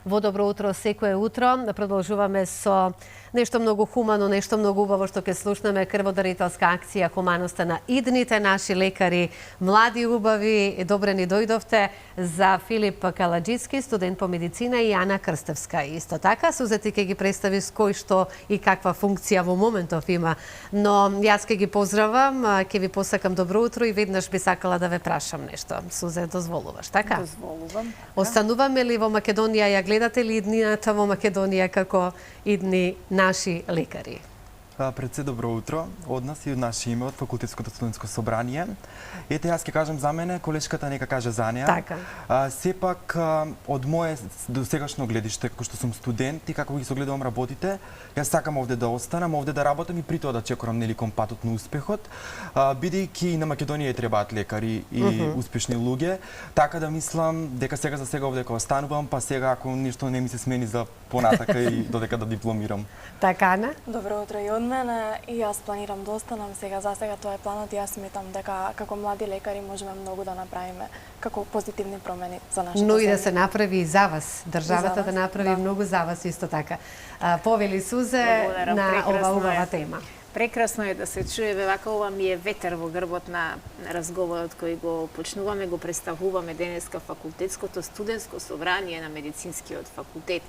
Во Добро утро секое утро. Продолжуваме со нешто многу хумано, нешто многу убаво што ќе слушнеме, крводарителска акција хуманоста на идните наши лекари, млади убави. Добре ни дојдовте за Филип Каладжицки, студент по медицина, и Ана Крстевска. Исто така, Сузети ќе ги представи кој што и каква функција во моментов има. Но јас ќе ги поздравам, ќе ви посакам добро утро и веднаш би сакала да ве прашам нешто. Сузе, дозволуваш, така? Дозволувам. Остануваме ли во Македонија, ја гледате ли иднината во Македонија како идни наши лекари? Пред се добро утро од нас и од наше име, од Факултетското студентско собрание. Ете, јас ќе кажам за мене, колешката нека каже за неа. Така. Сепак, од мое досегашно гледиште, како што сум студент и како ги согледувам работите, јас сакам овде да останам, овде да работам и при тоа да чекорам нели кон патот на успехот, бидејќи на Македонија требаат лекари и успешни луѓе, така да мислам дека сега за сега овде кога останувам, па сега ако нешто не ми се смени за понатака и додека да дипломирам. Така, Ана? Добро утро и од мене. И јас планирам да останам сега. За сега тоа е планот и јас сметам дека како млади лекари можеме многу да направиме како позитивни промени за нашата Но и да земја. се направи и за вас. Државата За да вас, направи да. многу за вас исто така. Повели Сузе Благодарам, на ова прекрасно убава е. тема. Прекрасно е да се чуе, вака ова ми е ветер во грбот на разговорот кој го почнуваме, го представуваме денеска Факултетското студентско собрание на медицинскиот факултет.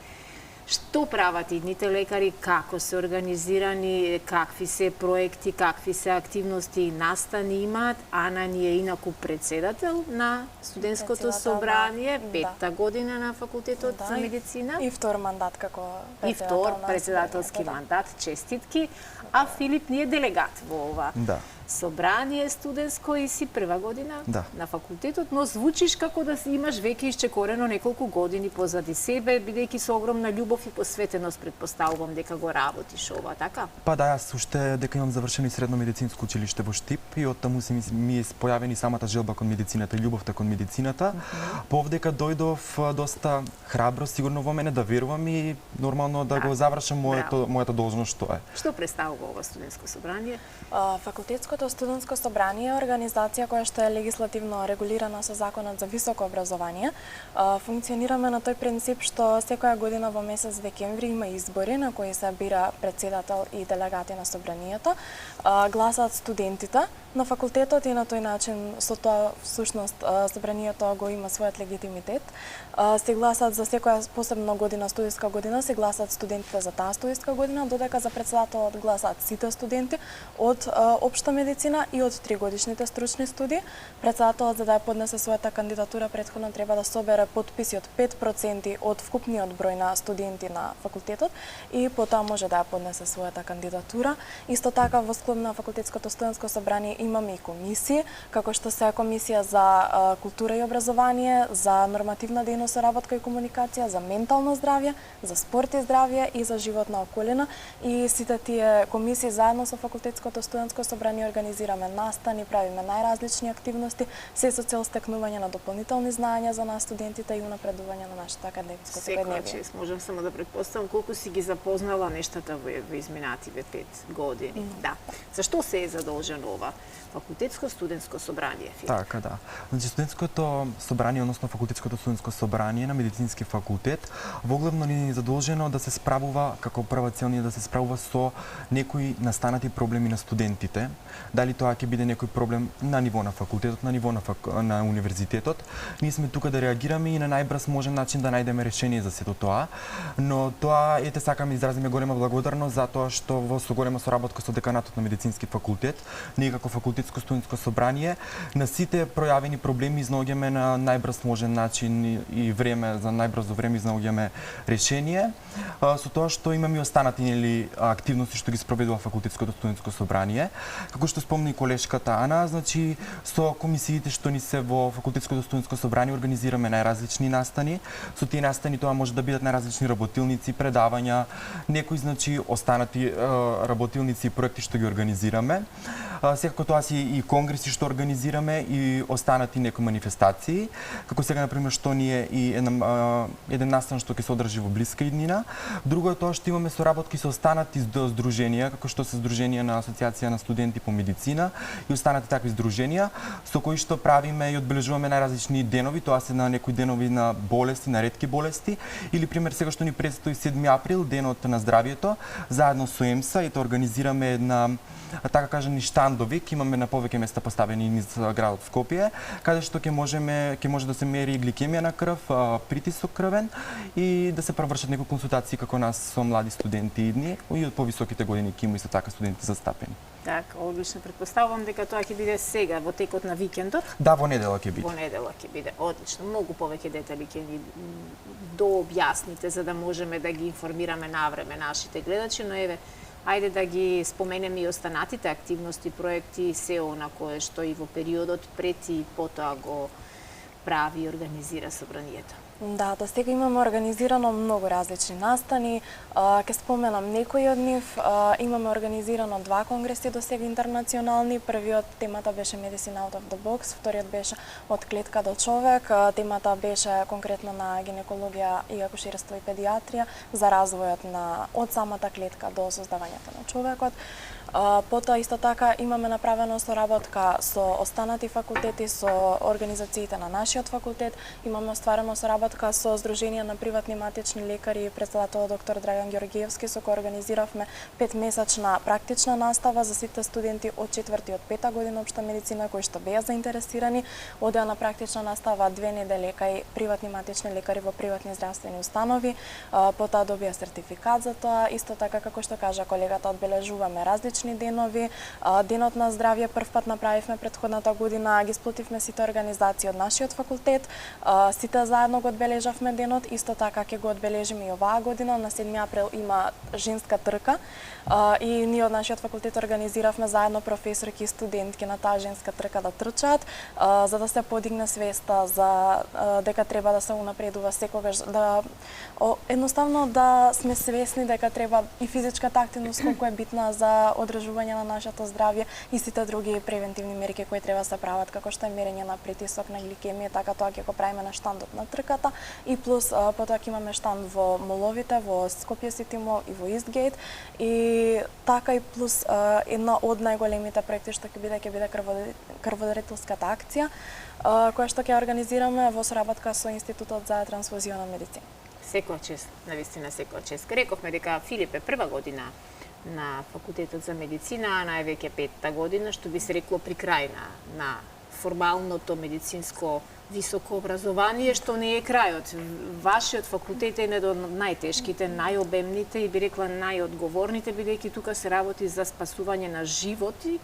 Што прават идните лекари, како се организирани, какви се проекти, какви се активности и настани имаат. Ана ни е инаку председател на студентското Председател, собрание, да. петта година на факултетот за медицина. И втор мандат како И втор на председателски собранието, да. мандат, честитки, а Филип ни е делегат во ова Да. собрание студентско и си прва година Да. на факултетот, но звучиш како да имаш веќе исчекорено неколку години позади себе, бидејќи со огромна љубов и посветеност предпоставувам дека го работиш ова, така? Па да, јас уште дека имам завршено и средно медицинско училиште во Штип и од таму ми е појавени самата желба кон медицината и љубовта кон медицината. Повдека дојдов доста храбро сигурно во мене да верувам и нормално да го завршам мојата должност што е. Што представува ова студентско собрание? Факултетското студентско собрание е организација која што е легислативно регулирана со Законот за високо образование. Функционираме на тој принцип што секоја година во месец декември има избори на кои се бира председател и делегати на собранието. Гласаат студентите на факултетот и на тој начин со тоа всушност собранието го има својот легитимитет. Се гласаат за секоја посебна година, студиска година, се гласаат студентите за таа студиска година, додека за председателот гласаат сите студенти од општа медицина и од 3-годишните стручни студии. Председателот за да ја поднесе својата кандидатура претходно треба да собере потписи од 5% од вкупниот број на студенти на факултетот и потоа може да ја поднесе својата кандидатура. Исто така во склоп на Факултетското студентско собрание имаме и комисии, како што се комисија за култура и образование, за нормативна дејност, работка и комуникација, за ментално здравје, за спорт и здравје и за животна околина. И сите тие комисии заедно со Факултетското студентско собрание организираме настани, правиме најразлични активности, се со цел стекнување на дополнителни знаења за нас студентите и унапредување на нашето академско Секоја средневие. чест, можам само да претпоставам колку си ги запознала нештата во изминативе 5 години. Да. За што се е задолжено ова Факултетско студентско собрание? Така, да. Значи, студентското собрание, односно Факултетското студентско собрание на медицински факултет, воглавно ни е задолжено да се справува, како прва цел ни е да се справува со некои настанати проблеми на студентите. Дали тоа ќе биде некој проблем на ниво на факултетот, на ниво на универзитетот. Ние сме тука да реагираме и на најбрз можен начин да најдеме решение за сето тоа. Но тоа, ете, сакам да изразиме голема благодарност за тоа што во голема соработка со деканатот на медицински факултет, ние како Факултетско студентско собрание, на сите пројавени проблеми изнаоѓаме на најбрз можен начин и време, за најбрзо време изнаоѓаме решение. Со тоа што имаме и останати активности што ги спроведува Факултетското студентско собрание. Како што спомна и колешката Ана, значи со комисиите што ни се во Факултетското студентско собрание организираме најразлични настани. Со тие настани тоа може да бидат најразлични работилници, предавања, некои значи останати работилници и проекти што ги организираме. Секако тоа си и конгреси што организираме и останати некои манифестации, како сега на пример што ние и еден настан што ќе се одржи во блиска иднина. Друго е тоа што имаме соработки со останати здруженија, како што се Здруженија на Асоциација на студенти по медицина и останати такви здруженија, со кои што правиме и одбележуваме најразлични денови, тоа се на некои денови на болести, на ретки болести, или пример сега што ни предстои 7 април, денот на здравието, заедно со ЕМСА и тоа организираме една така кажани штандови, ќе имаме на повеќе места поставени низ градот Скопје, каде што ќе може да се мери гликемија на крв, притисок крвен и да се провршат некои консултации како нас со млади студенти идни и од повисоките години ќе има исто така студенти застапени. Така, одлично. Предпоставувам дека тоа ќе биде сега во текот на викендот. Да, во недела ќе биде. Во недела ќе биде. Одлично. Многу повеќе детали ќе ни дообјасните за да можеме да ги информираме навреме нашите гледачи, но еве ајде да ги споменеме и останатите активности, проекти, се она кое што и во периодот пред и потоа го прави и организира собранието. Да, до сега имаме организирано многу различни настани. Ќе споменам некои од нив. Имаме организирано 2 конгреси до сега интернационални. Првиот темата беше Medicine Out of the Box, вториот беше Од клетка до човек. Темата беше конкретно на гинекологија и акушерство и педиатрија за развојот од самата клетка до создавањето на човекот. Потоа исто така имаме направено соработка со останати факултети, со организациите на нашиот факултет. Имаме остварено соработка со Здружение на приватни матични лекари и председател доктор Драган Ѓоргиевски, со кој организиравме 5-месечна практична настава за сите студенти од 4 од 5 година општа медицина кои што беа заинтересирани. Одеа на практична настава 2 недели кај приватни матични лекари во приватни здравствени установи. Потоа добија сертификат за тоа. Исто така како што кажа колегата, одбележуваме различни денови. Денот на здравје првпат направивме претходната година, ги сплотивме сите организации од нашиот факултет. Сите заедно го одбележавме денот, исто така ќе го одбележиме и оваа година. На 7 април има женска трка и ние од нашиот факултет организиравме заедно професорки и студентки на таа женска трка да трчаат, за да се подигне свеста за дека треба да се унапредува секогаш, да едноставно да сме свесни дека треба и физичката активност колку е битна за одржување на нашето здравје и сите други превентивни мерки кои треба да се прават, како што е мерење на притисок, на гликемија, така тоа ќе го правиме на штандот на трката и плюс потоа ќе имаме штанд во моловите, во Скопје Сити Мол и во Истгейт и така и плюс една од најголемите проекти што ќе биде крводарителската акција која што ќе организираме во соработка со Институтот за трансфузиона медицина. Секоја чест, навистина секоја чест. Рековме дека Филип е прва година на факултетот за медицина, а највеќе 5-та година, што би се рекло при крај на формалното медицинско високо образование, што не е крајот. Вашиот факултет е еден од најтешките, најобемните и би рекла најодговорните, бидејќи тука се работи за спасување на животи,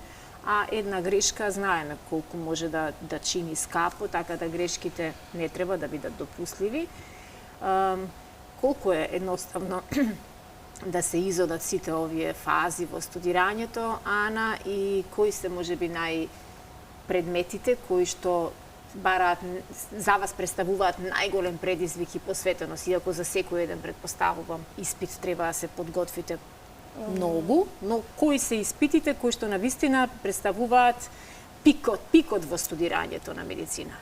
а една грешка знаеме колку може да чини скапо, така да грешките не треба да бидат допустливи. Колку е едноставно да се изодат сите овие фази во студирањето, Ана, и кои се можеби најпредметите кои што за вас представуваат најголем предизвик и посветеност, иако за секој еден предпоставувам испит треба да се подготвите многу, но кои се испитите кои што навистина представуваат пикот во студирањето на медицина?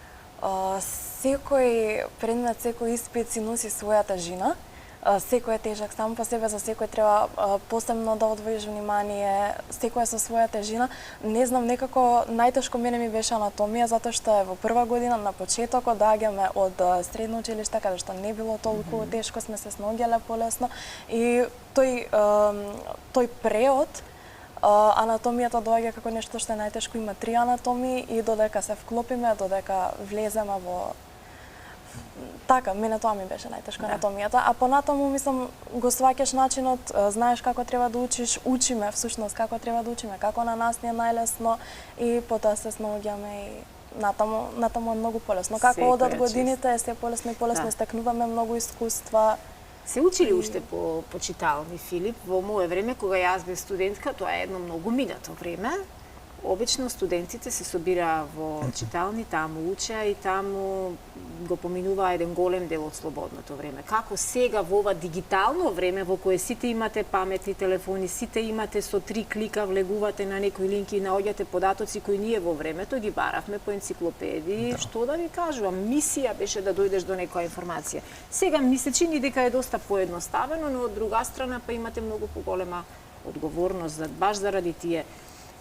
Секој предмет, секој испит си носи својата жина. Секој е тежак сам по себе, за секој треба посебно да одвоиш внимание, секој е со својата жина. Не знам, некако најтешко мене ми беше анатомија, затоа што е во прва година на почетокот, доаѓаме од средно училиште, каде што не било толку тешко, сме се сноѓале полесно и тој преод анатомијата доаѓа како нешто што е најтешко, има 3 анатомии и додека се вклопиме, додека влеземе во така, мене тоа ми беше најтешко анатомијата, а понатаму мислам го сваќаш начинот, знаеш како треба да учиш, учиме всушност како треба да учиме, како на нас ни е најлесно и потоа се сноѓаме и натаму е многу полесно. Како одат годините е се полесно и полесно, стекнуваме многу искуства. Се учили уште по читални, Филип? Во мое време, кога јас бев студентка, тоа е едно многу минато време. Обично студентите се собираа во читални, таму учеа и таму го поминуваа еден голем дел од слободното време. Како сега во ова дигитално време во кое сите имате паметни телефони, сите имате со 3 клика влегувате на некој линк и наоѓате податоци кои ние во времето ги баравме по енциклопедии, што да ви кажувам, мисија беше да дојдеш до некоја информација. Сега ми се чини дека е доста поедноставено, но од друга страна па имате многу поголема одговорност баш заради тие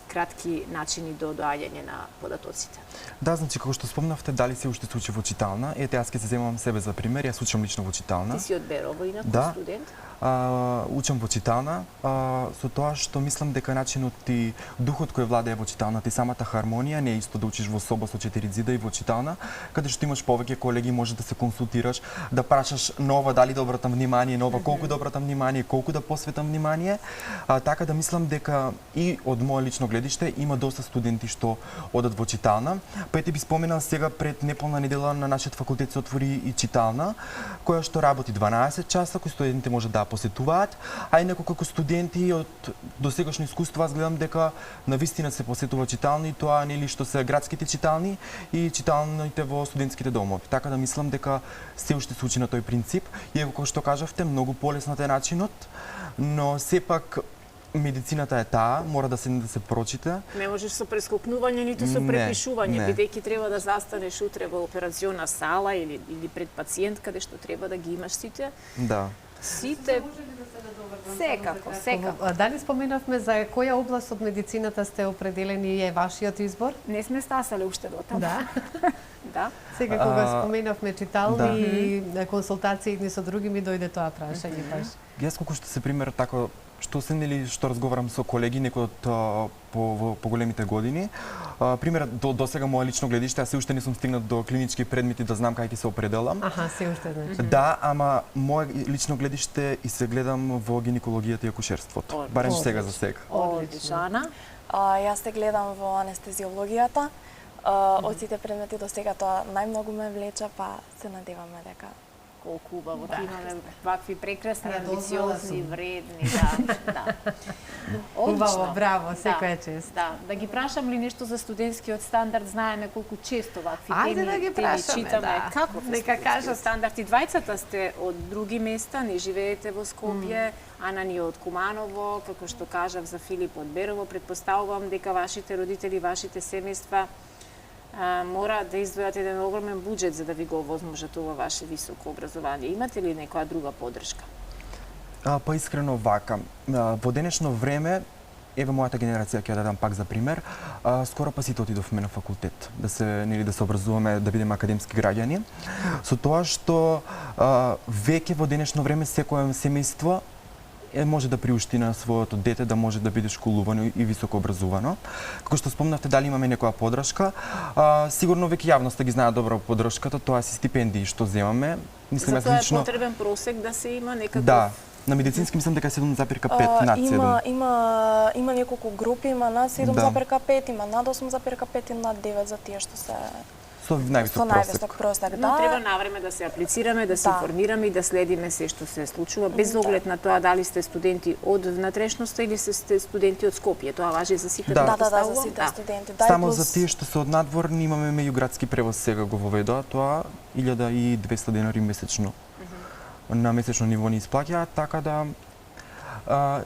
кратки начини до доаѓање на податоците. Да, значи како што спомнавте, дали се уште се учи во читална? Ете, јас ќе се земам себе за пример, јас учам лично во читална. Ти си од Берово, инаку да. Студент? Учам во читална, со тоа што мислам дека начинот и духот кој владее во читалната и самата хармонија не е исто да учиш во соба со 4 зида и во читална, каде што имаш повеќе колеги, може да се консултираш, да прашаш на ова дали да обратам внимание, на ова колку да обратам внимание, колку да посветам внимание, така да мислам дека и од мое лично гледиште има доста студенти што одат во читална. Па ете би споменал сега пред неполна недела на нашиот факултет се отвори и читална, која што работи 12 часа, кои студентите може да посетуваат, а инаку како студенти од досегашно искуство аз гледам дека навистина се посетува читални, тоа нели што се градските читални и читалните во студентските домови. Така да мислам дека се уште се учи на тој принцип, и како што кажавте, многу полеснат е начинот, но сепак медицината е таа, мора да се прочита. Не можеш со прескокнување, ниту со препишување, бидејќи треба да застанеш утре во операциона сала или пред пациент каде што треба да ги имаш сите. Да. Сите секако. Дали споменавме за која област од медицината сте определени и е вашиот избор? Не сме стасале уште до таму. Да. Да. Сега кога споменавме читални и консултации со други ми дојде тоа прашање баш. Јас колку што се пример така што се нели што разговарам со колеги некои од по големите години. Пример до сега мое лично гледиште, аз се уште не сум стигнат до клинички предмети да знам кај ќе се определам. Аха, се уште значи. Да, ама мое лично гледиште и се гледам во гинекологијата и акушерството. Барем сега за сега. Одлично. Јас се гледам во анестезиологијата. Од сите предмети до сега тоа најмногу ме влече, па се надеваме дека колку убаво да имаме вакви прекрасни, амбициозни, вредни, да. Убаво, браво, секоја чест. Да ги прашам ли нешто за студентскиот стандард, знаеме колку често вакви теми да ги прашаме, читаме. Како нека кажат стандард? И двајцата сте од други места, не живеете во Скопје, Ана ни од Куманово, како што кажав за Филип од Берово, претпоставувам дека вашите родители, вашите семејства мора да издвојат еден огромен буџет за да ви го овозможат ова ваше високо образование. Имате ли некоја друга подршка? Па искрено вака. Во денешно време, еве мојата генерација ќе ја дадам пак за пример, скоро па сите отидовме на факултет, да се образуваме, да бидеме академски граѓани. Со тоа што веќе во денешно време секое семејство може да приушти на своето дете да може да биде школувано и високо образувано. Како што спомнавте, дали имаме некоја подршка, сигурно веќе јавноста ги знае добро подршката, тоа се стипендии што земаме. Мислам, за тоа е потребен просек да се има некаков... Да, на медицински мислам дека 7,5 над 7. Има неколку групи, има над 7,5, има над 8,5 и над 9 за тие што се со највисок просек. Но треба навреме да се аплицираме, да се информираме и да следиме се што се случува, без оглед на тоа дали сте студенти од внатрешноста или сте студенти од Скопје. Тоа важи за сите. Да, за сите студенти. Само за тие што се од надвор, имаме меѓуградски превоз сега го воведоа, тоа 1200 денари месечно. На месечно ниво ни исплаќаат, така да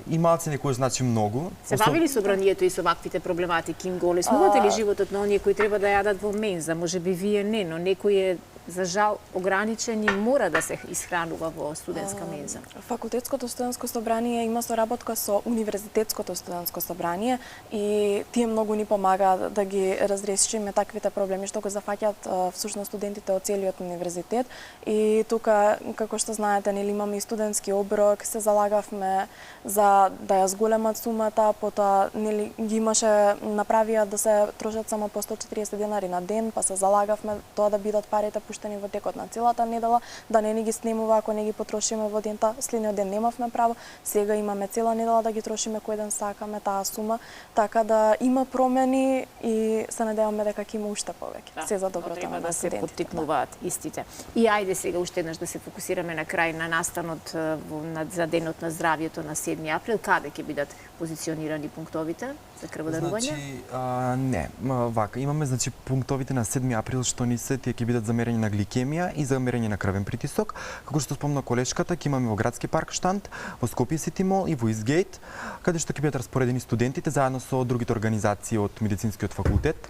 и малце некој значи многу. Се бавили собранието и со ваквите проблематики, им го леснувате ли животот на оние кои треба да јадат во менза? Може би вие не, но некој е за жал ограничен и мора да се исхранува во студентска менза. Факултетското студентско собрание има соработка со Универзитетското студентско собрание и тие многу ни помагаат да ги разрешиме таквите проблеми што го зафаќаат всушност студентите од целиот универзитет. И тука, како што знаете, нели имаме и студентски оброк, се залагавме за да ја зголемат сумата, потоа нели ги имаше направија да се трошат само по 140 денари на ден, па се залагавме тоа да бидат парите пуштени во текот на целата недела, да не ни ги снемува ако не ги потрошиме во дента. Следниот ден немавме право, сега имаме цела недела да ги трошиме кој ден сакаме таа сума, така да има промени и се надеваме дека ќе има уште повеќе. Се за доброто на да се студентите. поттикнуваат истите. И ајде сега уште еднаш да се фокусираме на крај на настанот за денот на здравјето на 7 април, каде ќе бидат позиционирани пунктовите за крводарување? Не, вака, имаме пунктовите на 7 април што ни се тие ќе бидат за мерење на гликемија и за мерење на крвен притисок. Како што спомна колешката, ќе имаме во градски парк штанд, во Скопје Сити мол и во Изгейт, каде што ќе бидат распоредени студентите заедно со другите организации од медицинскиот факултет.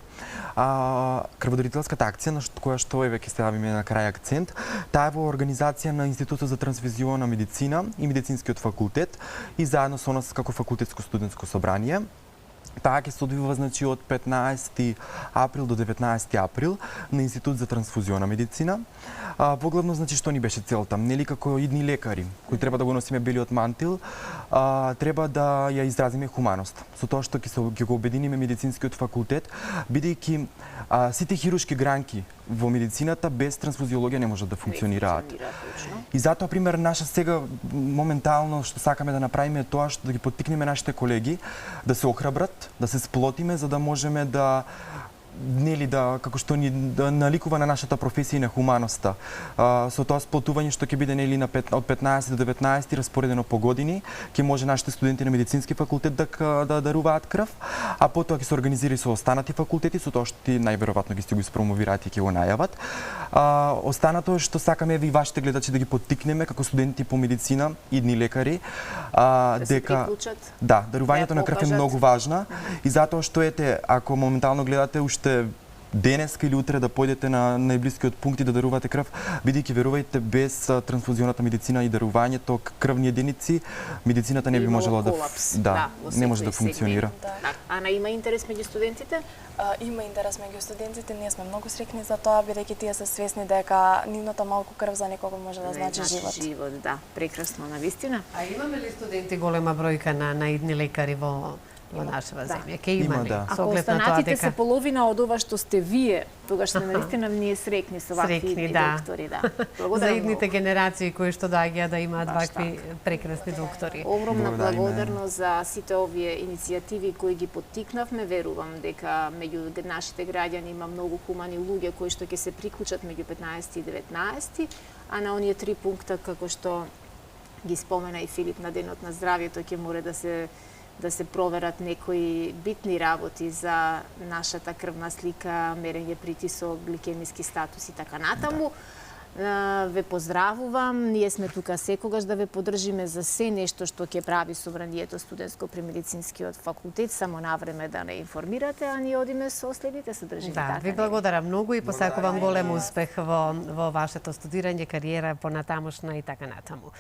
Крводарителската акција на која што еве ќе ставиме на крај акцент, таа е во организација на Институтот за трансфузионна медицина и медицинскиот факултет и заедно со нас како факултетско студентско собрание. Таа ќе се одвива од 15 април до 19 април на Институт за трансфузионна медицина. Поглавно што ни беше целта, нели како идни лекари кои треба да го носиме белиот мантил, треба да ја изразиме хуманост. Со тоа што ќе го обединиме медицинскиот факултет, бидејќи сите хируршки гранки во медицината без трансфузиологија не можат да функционираат. И затоа, пример, наша сега моментално што сакаме да направиме тоа што да ги поттикнеме нашите колеги да се охрабрат, да се сплотиме за да можеме да како што ни наликува на нашата професија и на хуманоста. Со тоа сплотување што ќе биде од 15 до 19 распоредено по години, ќе може нашите студенти на медицински факултет да даруваат крв, а потоа ќе се организира и со останати факултети, со тоа што ти најверојатно ги го испромовираат и ќе го најават. Останато е што сакаме и вашите гледачи да ги поттикнеме како студенти по медицина, идни лекари, дека дарувањето на крв е многу важна и затоа што ако моментално гледате уште денеска или утре да појдете на најблискиот пункт и да дарувате крв, бидејќи верувајте без трансфузионата медицина и дарувањето крвни единици, медицината не би можела не може да функционира. Ана, има интерес меѓу студентите? Има интерес меѓу студентите, ние сме многу среќни за тоа, бидејќи тие се свесни дека нивната малку крв за некого може да значи живот. Живот, да, прекрасно, навистина. А имаме ли студенти голема бројка на идни лекари во нашава земја? Ке има ли? Ако останатите се половина од ова што сте вие, тогаш сме навистина ние срекни со вакви идни доктори. За идните генерации кои што доаѓаат да имаат вакви прекрасни доктори. Огромна благодарност за сите овие иницијативи кои ги поттикнавме. Верувам дека меѓу нашите граѓани има многу хумани луѓе кои што ќе се приклучат меѓу 15 и 19, а на оние 3 пункта како што ги спомена и Филип на денот на здравјето ќе море да се проверат некои битни работи за нашата крвна слика, мерење притисок, гликемиски статус и така натаму. Ве поздравувам, ние сме тука секогаш да ве поддржиме за се нешто што ќе прави Собранието студентско при медицинскиот факултет, само навреме да не информирате, а ние одиме со следните содржини. Ви благодарам многу и посакувам голем успех во вашето студирање, кариера понатамошна и така натаму.